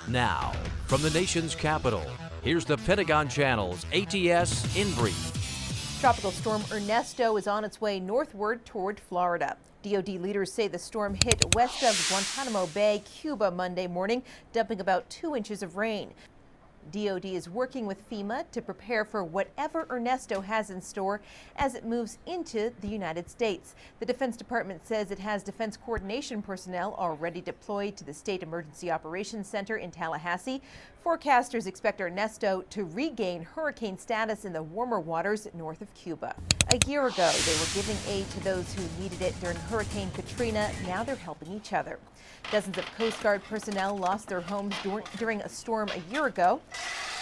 Now, from the nation's capital, here's the Pentagon Channel's ATS in brief. Tropical storm Ernesto is on its way northward toward Florida. DoD leaders say the storm hit west of Guantanamo Bay, Cuba, Monday morning, dumping about 2 inches of rain. DoD is working with FEMA to prepare for whatever Ernesto has in store as it moves into the United States. The Defense Department says it has defense coordination personnel already deployed to the State Emergency Operations Center in Tallahassee. Forecasters expect Ernesto to regain hurricane status in the warmer waters north of Cuba. A year ago, they were giving aid to those who needed it during Hurricane Katrina. Now they're helping each other. Dozens of Coast Guard personnel lost their homes during a storm a year ago,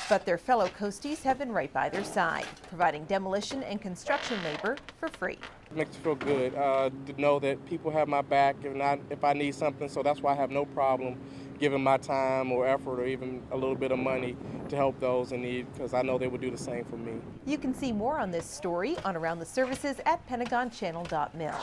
but their fellow Coasties have been right by their side, providing demolition and construction labor for free. It makes me feel good to know that people have my back if I need something, so that's why I have no problem giving my time or effort or even a little bit of money to help those in need, because I know they would do the same for me. You can see more on this story on Around the Services at PentagonChannel.mil.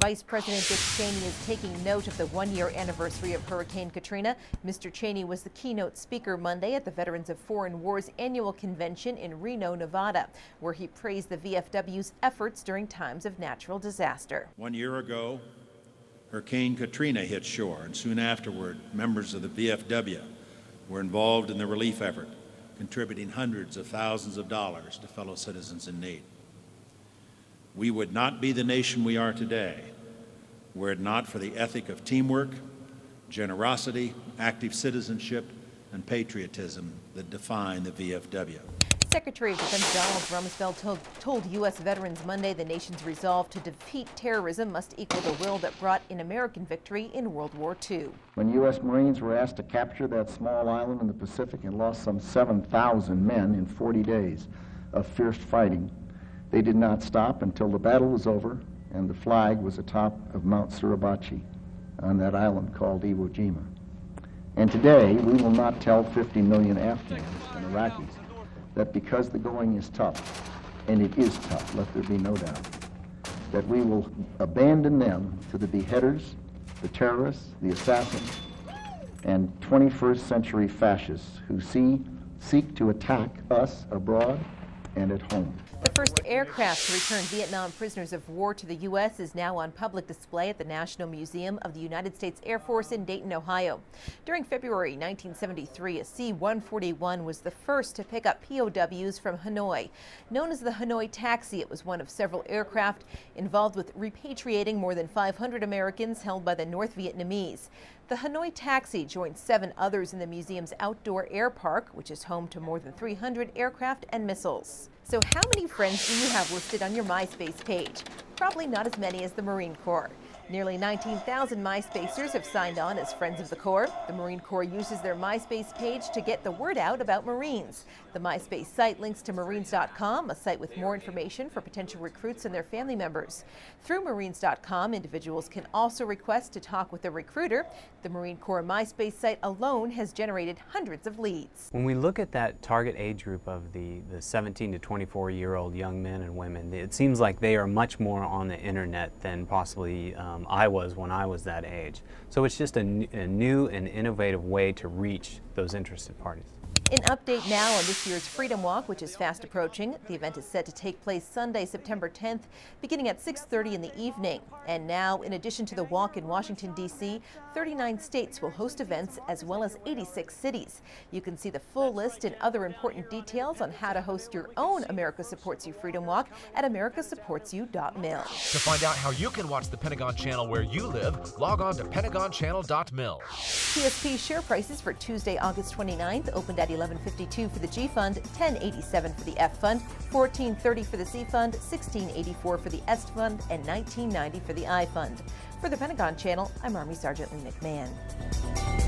Vice President Dick Cheney is taking note of the one-year anniversary of Hurricane Katrina. Mr. Cheney was the keynote speaker Monday at the Veterans of Foreign Wars annual convention in Reno, Nevada, where he praised the VFW's efforts during times of natural disaster. 1 year ago, Hurricane Katrina hit shore, and soon afterward, members of the VFW were involved in the relief effort, contributing hundreds of thousands of dollars to fellow citizens in need. We would not be the nation we are today were it not for the ethic of teamwork, generosity, active citizenship, and patriotism that define the VFW. Secretary of Defense Donald Rumsfeld told U.S. veterans Monday the nation's resolve to defeat terrorism must equal the will that brought in American victory in World War II. When U.S. Marines were asked to capture that small island in the Pacific and lost some 7,000 men in 40 days of fierce fighting, they did not stop until the battle was over and the flag was atop of Mount Suribachi on that island called Iwo Jima. And today, we will not tell 50 million Afghans and Iraqis that because the going is tough, and it is tough, let there be no doubt, that we will abandon them to the beheaders, the terrorists, the assassins, and 21st century fascists who seek to attack us abroad and at home. The first aircraft to return Vietnam prisoners of war to the U.S. is now on public display at the National Museum of the United States Air Force in Dayton, Ohio. During February 1973, a C-141 was the first to pick up POWs from Hanoi. Known as the Hanoi Taxi, it was one of several aircraft involved with repatriating more than 500 Americans held by the North Vietnamese. The Hanoi Taxi joined 7 others in the museum's outdoor air park, which is home to more than 300 aircraft and missiles. So how many friends do you have listed on your MySpace page? Probably not as many as the Marine Corps. Nearly 19,000 MySpacers have signed on as Friends of the Corps. The Marine Corps uses their MySpace page to get the word out about Marines. The MySpace site links to Marines.com, a site with more information for potential recruits and their family members. Through Marines.com, individuals can also request to talk with a recruiter. The Marine Corps MySpace site alone has generated hundreds of leads. When we look at that target age group of the 17 to 24-year-old young men and women, it seems like they are much more on the internet than possibly I was when I was that age. So it's just a new and innovative way to reach those interested parties. An update now on this year's Freedom Walk, which is fast approaching. The event is set to take place Sunday, September 10th, beginning at 6:30 in the evening. And now, in addition to the walk in Washington, D.C., 39 states will host events as well as 86 cities. You can see the full list and other important details on how to host your own America Supports You Freedom Walk at americasupportsyou.mil. To find out how you can watch the Pentagon Channel where you live, log on to PentagonChannel.mil. PSP share prices for Tuesday, August 29th opened at $11.52 for the G Fund, $10.87 for the F Fund, $14.30 for the C Fund, $16.84 for the S Fund, and $19.90 for the I Fund. For the Pentagon Channel, I'm Army Sergeant Lee McMahon.